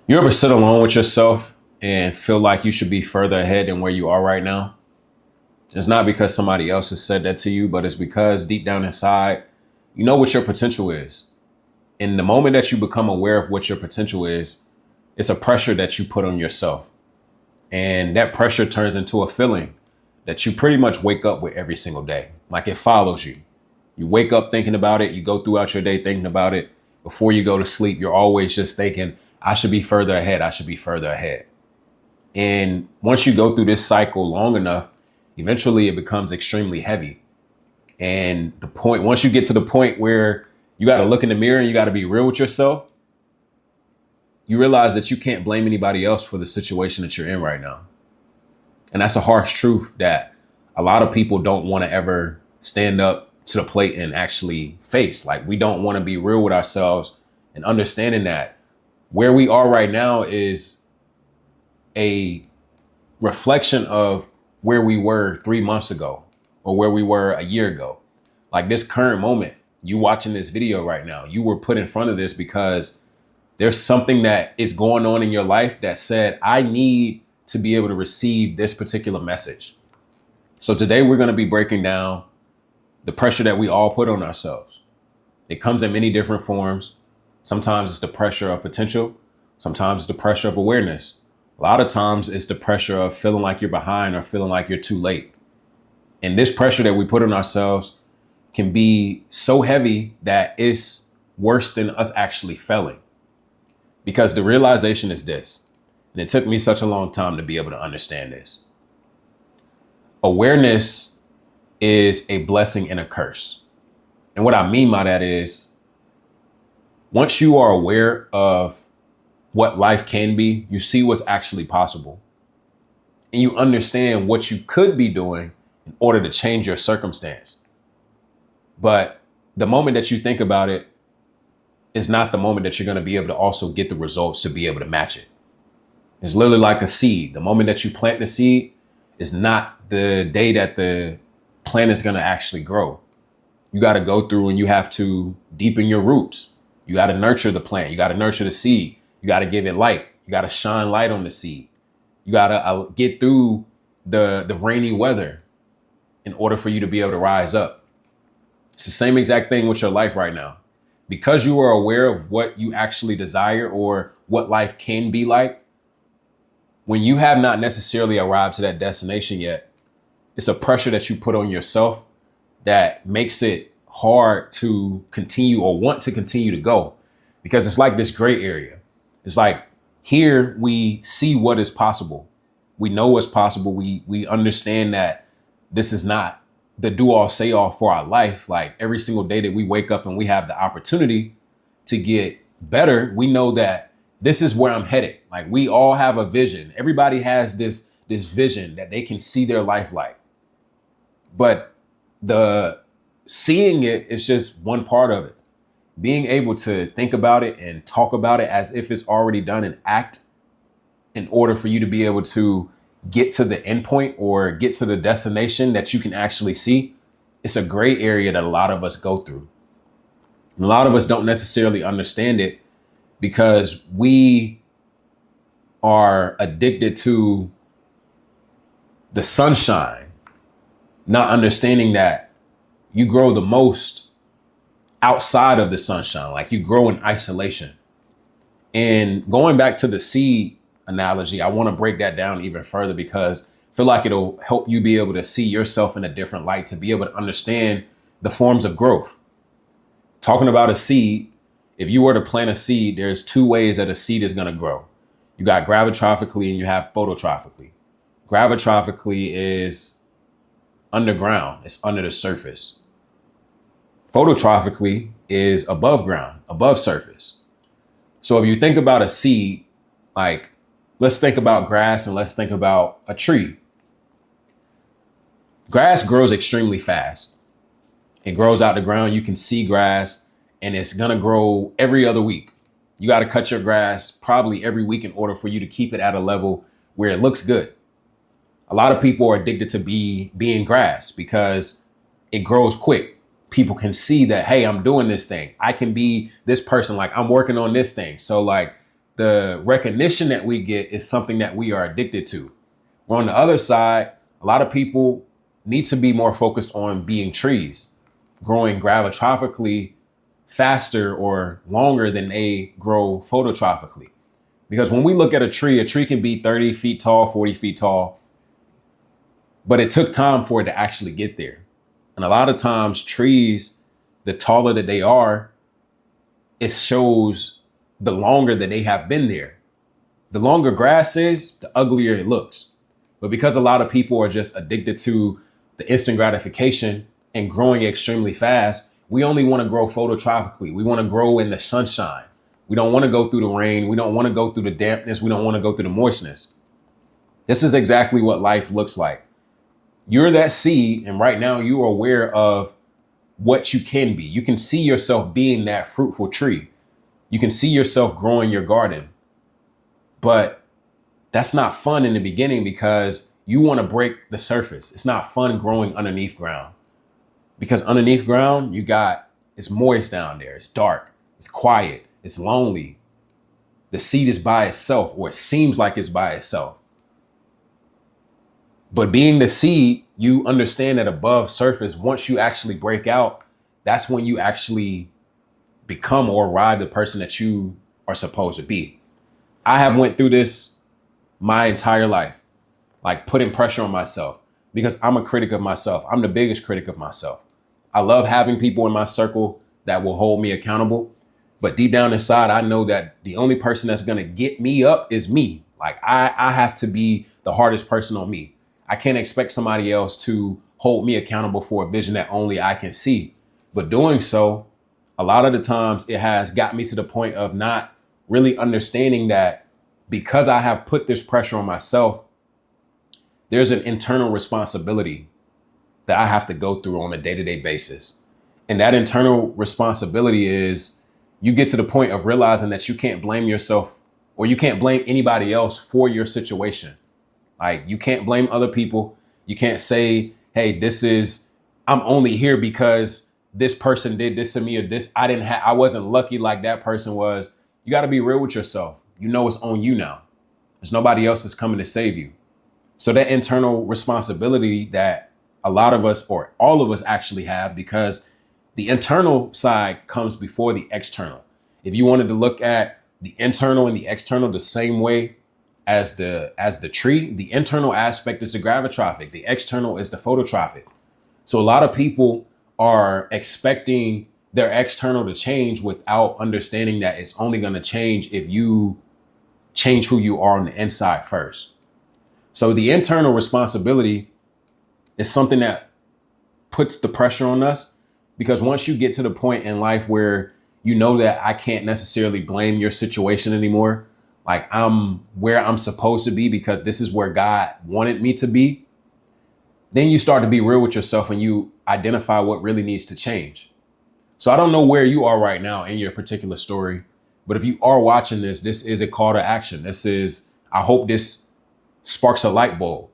You ever sit alone with yourself and feel like you should be further ahead than where you are right now? It's not because somebody else has said that to you, but it's because deep down inside, you know what your potential is. And the moment that you become aware of what your potential is, it's a pressure that you put on yourself. And that pressure turns into a feeling that you pretty much wake up with every single day. Like it follows you. You wake up thinking about it. You go throughout your day thinking about it. Before you go to sleep, you're always just thinking, I should be further ahead. I should be further ahead. And once you go through this cycle long enough, eventually it becomes extremely heavy. And once you get to the point where you got to look in the mirror and you got to be real with yourself, you realize that you can't blame anybody else for the situation that you're in right now. And that's a harsh truth that a lot of people don't want to ever stand up to the plate and actually face. Like, we don't want to be real with ourselves and understanding that where we are right now is a reflection of where we were 3 months ago or where we were a year ago. Like this current moment, you watching this video right now, you were put in front of this because there's something that is going on in your life that said, I need to be able to receive this particular message. So today we're going to be breaking down the pressure that we all put on ourselves. It comes in many different forms. Sometimes it's the pressure of potential. Sometimes it's the pressure of awareness. A lot of times it's the pressure of feeling like you're behind or feeling like you're too late. And this pressure that we put on ourselves can be so heavy that it's worse than us actually failing. Because the realization is this, and it took me such a long time to be able to understand this. Awareness is a blessing and a curse. And what I mean by that is, once you are aware of what life can be, you see what's actually possible. And you understand what you could be doing in order to change your circumstance. But the moment that you think about it is not the moment that you're going to be able to also get the results to be able to match it. It's literally like a seed. The moment that you plant the seed is not the day that the plant is going to actually grow. You got to go through and you have to deepen your roots. You got to nurture the plant. You got to nurture the seed. You got to give it light. You got to shine light on the seed. You got to get through the rainy weather in order for you to be able to rise up. It's the same exact thing with your life right now. Because you are aware of what you actually desire or what life can be like, when you have not necessarily arrived to that destination yet, it's a pressure that you put on yourself that makes it hard to continue or want to continue to go, because it's like this gray area. It's like here we see what is possible. We know what's possible. We understand that this is not the do all say all for our life. Like every single day that we wake up and we have the opportunity to get better, we know that this is where I'm headed. Like we all have a vision. Everybody has this vision that they can see their life like. But the seeing it is just one part of it. Being able to think about it and talk about it as if it's already done and act in order for you to be able to get to the end point or get to the destination that you can actually see. It's a gray area that a lot of us go through. And a lot of us don't necessarily understand it because we are addicted to the sunshine, not understanding that you grow the most outside of the sunshine. Like you grow in isolation. And going back to the seed analogy, I want to break that down even further because I feel like it'll help you be able to see yourself in a different light, to be able to understand the forms of growth. Talking about a seed, if you were to plant a seed, there's two ways that a seed is going to grow. You got gravitrophically and you have phototrophically. Gravitrophically is underground. It's under the surface. Phototrophically is above ground, above surface. So if you think about a seed, like let's think about grass and let's think about a tree. Grass grows extremely fast. It grows out the ground. You can see grass and it's going to grow every other week. You got to cut your grass probably every week in order for you to keep it at a level where it looks good. A lot of people are addicted to being grass because it grows quick. People can see that, hey, I'm doing this thing. I can be this person. Like I'm working on this thing. So like the recognition that we get is something that we are addicted to. Where on the other side, a lot of people need to be more focused on being trees, growing gravitrophically faster or longer than they grow phototrophically. Because when we look at a tree can be 30 feet tall, 40 feet tall, but it took time for it to actually get there. And a lot of times trees, the taller that they are, it shows the longer that they have been there. The longer grass is, the uglier it looks. But because a lot of people are just addicted to the instant gratification and growing extremely fast, we only want to grow phototrophically. We want to grow in the sunshine. We don't want to go through the rain. We don't want to go through the dampness. We don't want to go through the moistness. This is exactly what life looks like. You're that seed, and right now you are aware of what you can be. You can see yourself being that fruitful tree. You can see yourself growing your garden. But that's not fun in the beginning because you want to break the surface. It's not fun growing underneath ground. Because underneath ground, it's moist down there. It's dark. It's quiet. It's lonely. The seed is by itself, or it seems like it's by itself. But being the seed, you understand that above surface, once you actually break out, that's when you actually become or arrive the person that you are supposed to be. I have went through this my entire life, like putting pressure on myself because I'm a critic of myself. I'm the biggest critic of myself. I love having people in my circle that will hold me accountable. But deep down inside, I know that the only person that's going to get me up is me. Like I have to be the hardest person on me. I can't expect somebody else to hold me accountable for a vision that only I can see. But doing so, a lot of the times it has got me to the point of not really understanding that because I have put this pressure on myself, there's an internal responsibility that I have to go through on a day-to-day basis. And that internal responsibility is you get to the point of realizing that you can't blame yourself or you can't blame anybody else for your situation. Like you can't blame other people. You can't say, hey, I'm only here because this person did this to me or this. I wasn't lucky like that person was. You got to be real with yourself. You know, it's on you now. There's nobody else that's coming to save you. So that internal responsibility that a lot of us or all of us actually have, because the internal side comes before the external. If you wanted to look at the internal and the external the same way as the tree, the internal aspect is the gravitrophic. The external is the phototrophic. So a lot of people are expecting their external to change without understanding that it's only going to change if you change who you are on the inside first. So the internal responsibility is something that puts the pressure on us, because once you get to the point in life where you know that I can't necessarily blame your situation anymore, like I'm where I'm supposed to be because this is where God wanted me to be, then you start to be real with yourself and you identify what really needs to change. So I don't know where you are right now in your particular story, but if you are watching this, this is a call to action. I hope this sparks a light bulb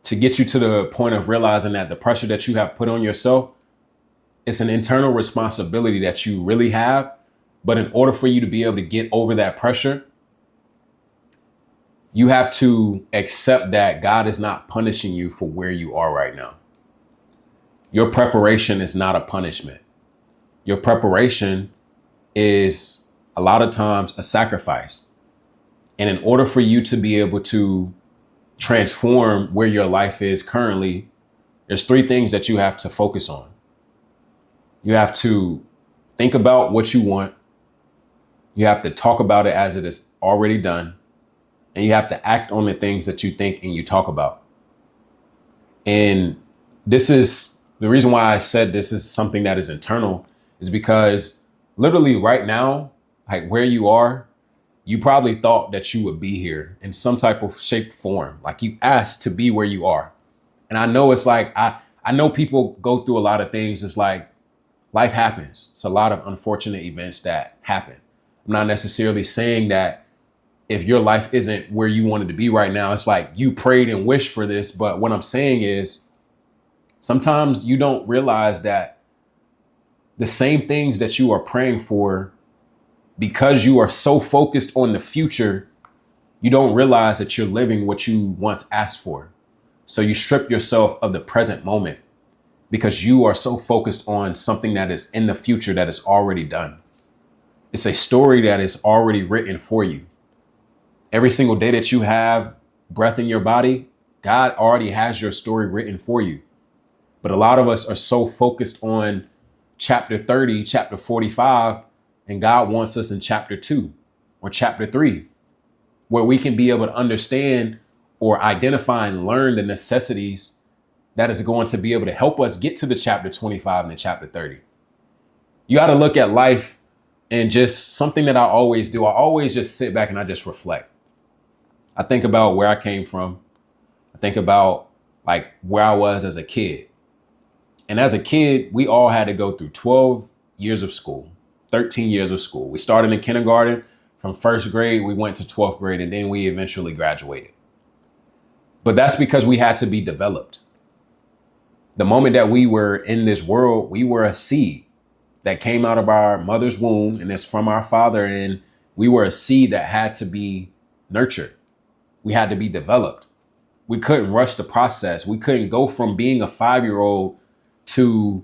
to get you to the point of realizing that the pressure that you have put on yourself, it's an internal responsibility that you really have. But in order for you to be able to get over that pressure, you have to accept that God is not punishing you for where you are right now. Your preparation is not a punishment. Your preparation is a lot of times a sacrifice. And in order for you to be able to transform where your life is currently, there's three things that you have to focus on. You have to think about what you want. You have to talk about it as it is already done. And you have to act on the things that you think and you talk about. And this is the reason why I said this is something that is internal, is because literally right now, like where you are, you probably thought that you would be here in some type of shape, form, like you asked to be where you are. And I know it's like, I know people go through a lot of things. It's like life happens. It's a lot of unfortunate events that happen. I'm not necessarily saying that if your life isn't where you wanted to be right now, it's like you prayed and wished for this. But what I'm saying is sometimes you don't realize that the same things that you are praying for Because you are so focused on the future, you don't realize that you're living what you once asked for. So you strip yourself of the present moment because you are so focused on something that is in the future that is already done. It's a story that is already written for you. Every single day that you have breath in your body, God already has your story written for you. But a lot of us are so focused on chapter 30, chapter 45, and God wants us in chapter 2 or chapter 3, where we can be able to understand or identify and learn the necessities that is going to be able to help us get to the chapter 25 and the chapter 30. You got to look at life, and just something that I always do. I always just sit back and I just reflect. I think about where I came from. I think about like where I was as a kid. And as a kid, we all had to go through 12 years of school, 13 years of school. We started in kindergarten. From first grade, we went to 12th grade, and then we eventually graduated. But that's because we had to be developed. The moment that we were in this world, we were a seed that came out of our mother's womb, and it's from our father. And we were a seed that had to be nurtured. We had to be developed. We couldn't rush the process. We couldn't go from being a 5-year-old to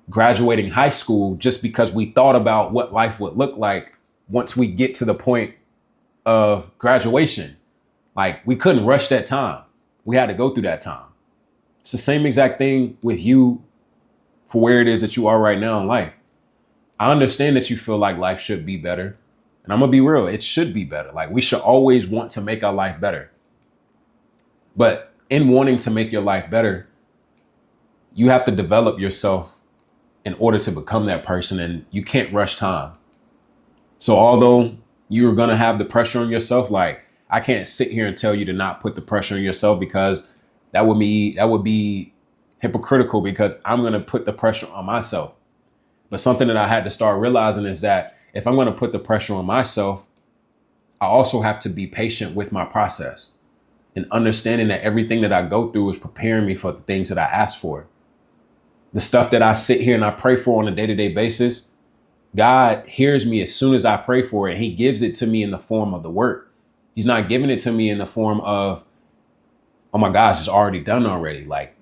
graduating high school just because we thought about what life would look like once we get to the point of graduation. Like, we couldn't rush that time. We had to go through that time. It's the same exact thing with you for where it is that you are right now in life. I understand that you feel like life should be better. And I'm going to be real. It should be better. Like, we should always want to make our life better. But in wanting to make your life better, you have to develop yourself in order to become that person. And you can't rush time. So although you're going to have the pressure on yourself, like, I can't sit here and tell you to not put the pressure on yourself, because that would be hypocritical, because I'm going to put the pressure on myself. But something that I had to start realizing is that if I'm going to put the pressure on myself, I also have to be patient with my process and understanding that everything that I go through is preparing me for the things that I ask for. The stuff that I sit here and I pray for on a day-to-day basis, God hears me as soon as I pray for it. And he gives it to me in the form of the work. He's not giving it to me in the form of, oh my gosh, it's already done already. Like,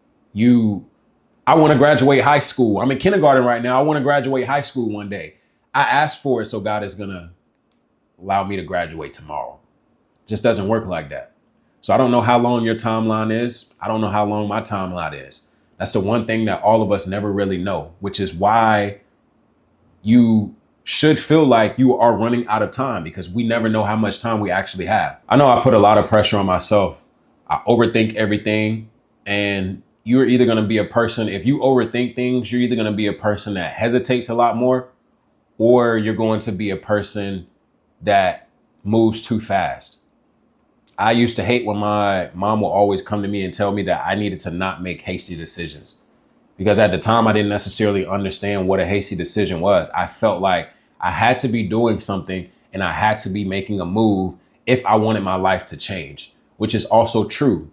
I want to graduate high school. I'm in kindergarten right now. I want to graduate high school one day. I asked for it, so God is going to allow me to graduate tomorrow. It just doesn't work like that. So I don't know how long your timeline is. I don't know how long my timeline is. That's the one thing that all of us never really know, which is why you should feel like you are running out of time, because we never know how much time we actually have. I know I put a lot of pressure on myself. I overthink everything. And you're either going to be a person, if you overthink things, you're either going to be a person that hesitates a lot more, or you're going to be a person that moves too fast. I used to hate when my mom would always come to me and tell me that I needed to not make hasty decisions, because at the time I didn't necessarily understand what a hasty decision was. I felt like I had to be doing something and I had to be making a move if I wanted my life to change, which is also true.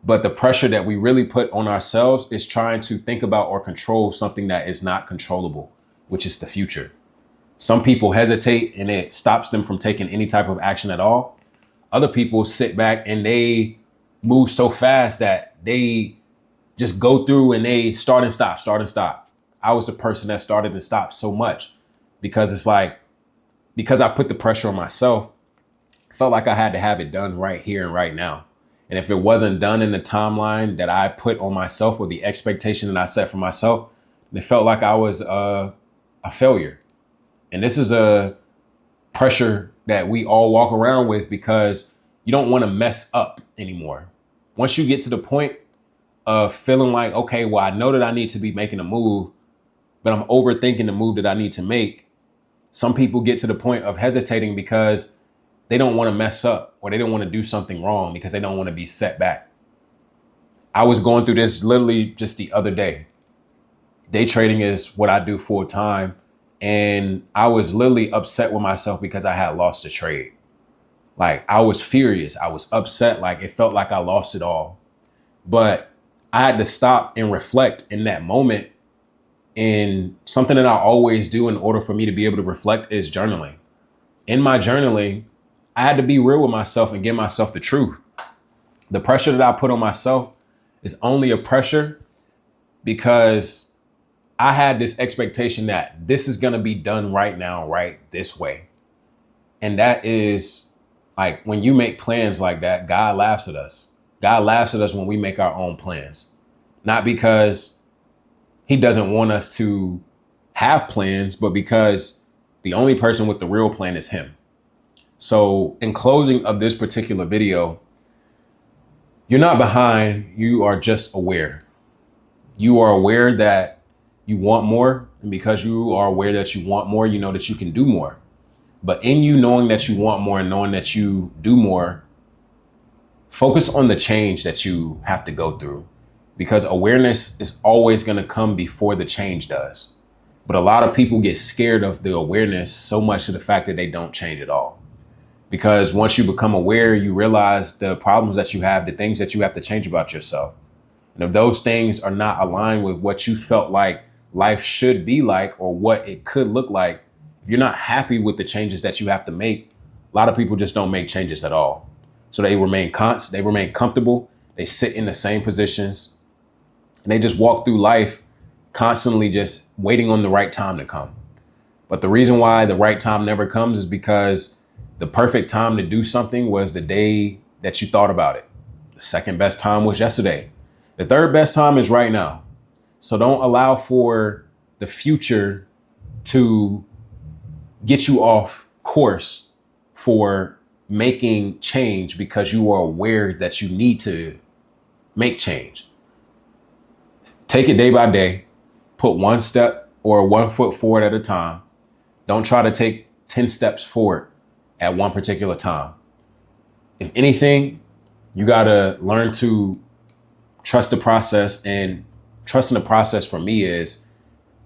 But the pressure that we really put on ourselves is trying to think about or control something that is not controllable, which is the future. Some people hesitate and it stops them from taking any type of action at all. Other people sit back and they move so fast that they just go through and they start and stop, start and stop. I was the person that started and stopped so much, because it's like, because I put the pressure on myself, I felt like I had to have it done right here and right now. And if it wasn't done in the timeline that I put on myself, or the expectation that I set for myself, it felt like I was a failure. And this is a pressure that we all walk around with, because you don't want to mess up anymore. Once you get to the point of feeling like, okay, well, I know that I need to be making a move, but I'm overthinking the move that I need to make. Some people get to the point of hesitating because they don't want to mess up, or they don't want to do something wrong, because they don't want to be set back. I was going through this literally just the other day. Day trading is what I do full time. And I was literally upset with myself because I had lost a trade. Like, I was furious. I was upset. Like, it felt like I lost it all. But I had to stop and reflect in that moment. And something that I always do in order for me to be able to reflect is journaling. in my journaling, I had to be real with myself and give myself the truth. The pressure that I put on myself is only a pressure because I had this expectation that this is going to be done right now, right this way. And that is like when you make plans like that, God laughs at us. God laughs at us when we make our own plans, not because he doesn't want us to have plans, but because the only person with the real plan is him. So in closing of this particular video, you're not behind, you are just aware. You are aware that you want more. And because you are aware that you want more, you know that you can do more. But in you knowing that you want more and knowing that you do more, focus on the change that you have to go through, because awareness is always going to come before the change does. But a lot of people get scared of the awareness so much of the fact that they don't change at all. Because once you become aware, you realize the problems that you have, the things that you have to change about yourself. And if those things are not aligned with what you felt like life should be like or what it could look like, if you're not happy with the changes that you have to make, a lot of people just don't make changes at all. So they remain constant, they remain comfortable, they sit in the same positions, and they just walk through life constantly just waiting on the right time to come. But the reason why the right time never comes is because the perfect time to do something was the day that you thought about it. The second best time was yesterday. The third best time is right now. So don't allow for the future to get you off course for making change because you are aware that you need to make change. Take it day by day, put one step or 1 foot forward at a time. Don't try to take 10 steps forward at one particular time. If anything, you got to learn to trust the process, and trusting the process for me is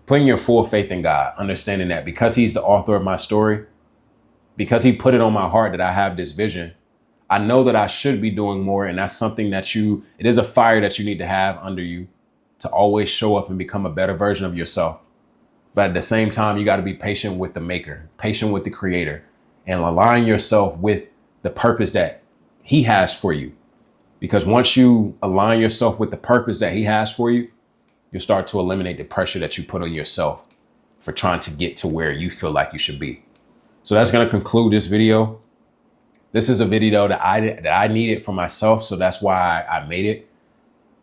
putting your full faith in God, understanding that because he's the author of my story, because he put it on my heart that I have this vision, I know that I should be doing more. And that's something that it is a fire that you need to have under you to always show up and become a better version of yourself. But at the same time, you got to be patient with the maker, patient with the creator, and align yourself with the purpose that he has for you. Because once you align yourself with the purpose that he has for you, you'll start to eliminate the pressure that you put on yourself for trying to get to where you feel like you should be. So that's going to conclude this video. This is a video that I needed for myself, so that's why I made it.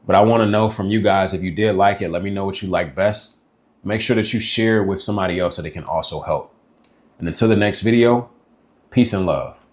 But I want to know from you guys, if you did like it, let me know what you like best. Make sure that you share it with somebody else so they can also help. And until the next video, peace and love.